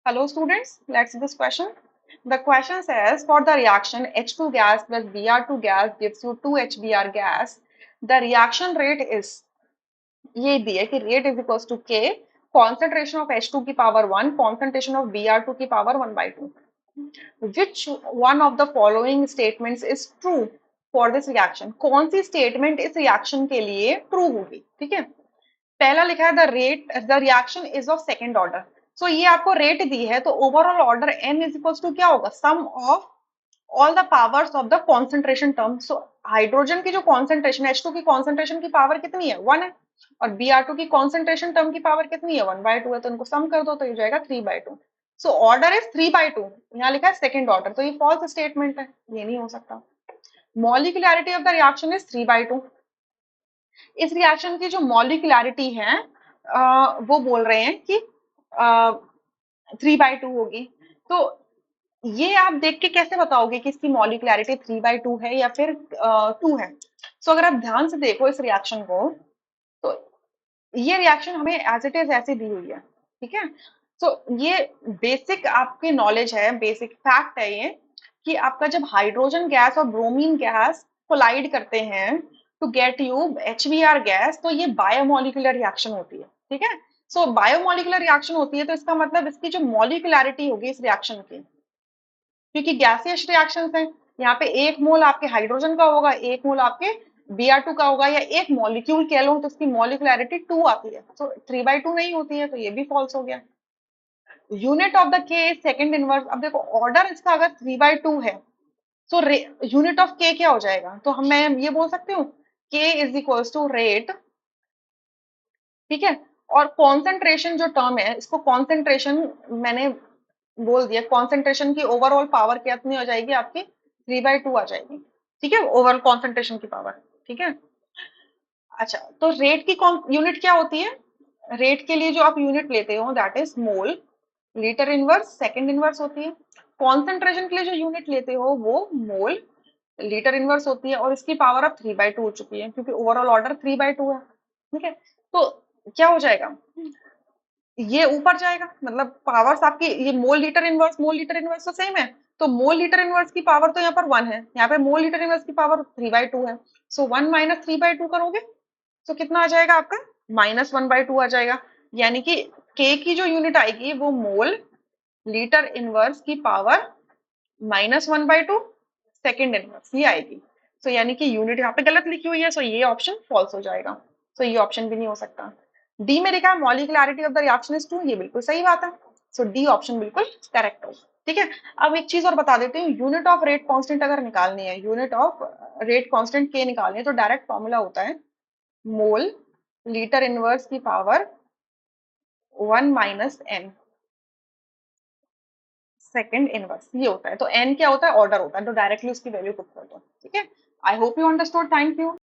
Hello students, let's see this question. The question says for the reaction H2 gas plus Br2 gas gives you 2HBr gas. The reaction rate is ये दिए कि rate is equals to K concentration of H2 की power 1 concentration of Br2 की power 1 by 2. Which one of the following statements is true for this reaction? कौन सी statement इस reaction के लिए true होगी? ठीक है, पहला लिखा है the reaction is of second order. So ये आपको रेट दी है तो overall order n is equals to क्या होगा, sum of all the powers of the concentration term. So hydrogen की जो कॉन्सेंट्रेशन H2 की कॉन्सेंट्रेशन की पावर कितनी है, 1 है, और Br2 की कॉन्सेंट्रेशन टर्म की पावर कितनी है, 1/2 है, तो इनको सम कर दो तो ये जाएगा 3/2। सो ऑर्डर इज 3/2, यहाँ लिखा है सेकंड ऑर्डर, तो ये फॉल्स स्टेटमेंट है, ये नहीं हो सकता। मॉलिक्यूलैरिटी ऑफ द रिएक्शन इज 3/2। इस रिएक्शन की जो मॉलिक्यूलैरिटी है वो बोल रहे हैं कि 3/2 होगी। तो ये आप देख के कैसे बताओगे कि इसकी मॉलिक्यूलैरिटी 3/2 है या फिर 2 है। सो अगर आप ध्यान से देखो इस रिएक्शन को, तो ये रिएक्शन हमें एज इट इज ऐसी दी हुई है, ठीक है। सो ये बेसिक आपकी नॉलेज है, बेसिक फैक्ट है ये, कि आपका जब हाइड्रोजन गैस और ब्रोमीन गैस कोलाइड करते हैं to get you HBr gas, तो ये बायोमोलिकुलर रिएक्शन होती है, ठीक है। सो बायोमोलिकुलर रिएक्शन होती है तो इसका मतलब इसकी जो मॉलिक्यूलैरिटी होगी इस रिएक्शन की, क्योंकि गैसियस रिएक्शंस हैं, यहाँ पे एक मोल आपके हाइड्रोजन का होगा, एक मोल आपके Br2 का होगा, या एक मॉलिक्यूल कह लो तो उसकी मॉलिक्यूलैरिटी 2 आती है, तो 3/2 नहीं होती है, तो ये भी फॉल्स हो गया। यूनिट ऑफ द के इज सेकंड इनवर्स। अब देखो ऑर्डर इसका अगर 3/2 है, तो यूनिट ऑफ के क्या हो जाएगा, तो हम मैं ये बोल सकती हूँ के इज इक्वल्स टू रेट, ठीक है। और कॉन्सेंट्रेशन जो टर्म है, इसको कॉन्सेंट्रेशन मैंने बोल दिया, कॉन्सेंट्रेशन की ओवरऑल पावर कितनी हो जाएगी आपकी, 3/2 आ जाएगी, ठीक है, ओवरऑल कॉन्सेंट्रेशन की पावर, ठीक है। अच्छा, तो रेट की यूनिट क्या होती है, रेट के लिए जो आप यूनिट लेते हो that is mole, litre inverse second inverse होती है। कॉन्सेंट्रेशन के लिए जो यूनिट लेते हो वो मोल लीटर इनवर्स होती है, और इसकी पावर अब 3/2 हो चुकी है क्योंकि ओवरऑल ऑर्डर 3/2 है, ठीक है। तो क्या हो जाएगा, ये ऊपर जाएगा, मतलब पावर्स आपकी, ये मोल लीटर इनवर्स तो सेम है, तो मोल लीटर इनवर्स की पावर तो यहाँ पर 1 है, यहाँ पे मोल लीटर इनवर्स की पावर 3/2 है। सो 1 माइनस 3/2 करोगे तो कितना आ जाएगा आपका, -1/2 आ जाएगा। यानी कि के की जो यूनिट आएगी वो मोल लीटर इनवर्स की पावर -1/2 सेकेंड इनवर्स ये आएगी। सो यानी कि यूनिट यहाँ पे गलत लिखी हुई है, सो ये ऑप्शन फॉल्स हो जाएगा। सो ये ऑप्शन भी नहीं हो सकता। डी में लिखा है मॉलिक्यूलैरिटी ऑफ द रिएक्शन इज 2, ये बिल्कुल सही बात है। सो डी ऑप्शन बिल्कुल करेक्ट हो, ठीक है। अब एक चीज और बता देती हूँ, यूनिट ऑफ रेट कांस्टेंट अगर निकालनी है, यूनिट ऑफ रेट कांस्टेंट के निकालनी है, तो डायरेक्ट फॉर्मूला होता है मोल लीटर इनवर्स की power 1 minus n second inverse, ये होता है। तो एन क्या होता है, ऑर्डर होता है, तो डायरेक्टली उसकी वैल्यू पुट कर दो, ठीक है। I hope you understood, thank you.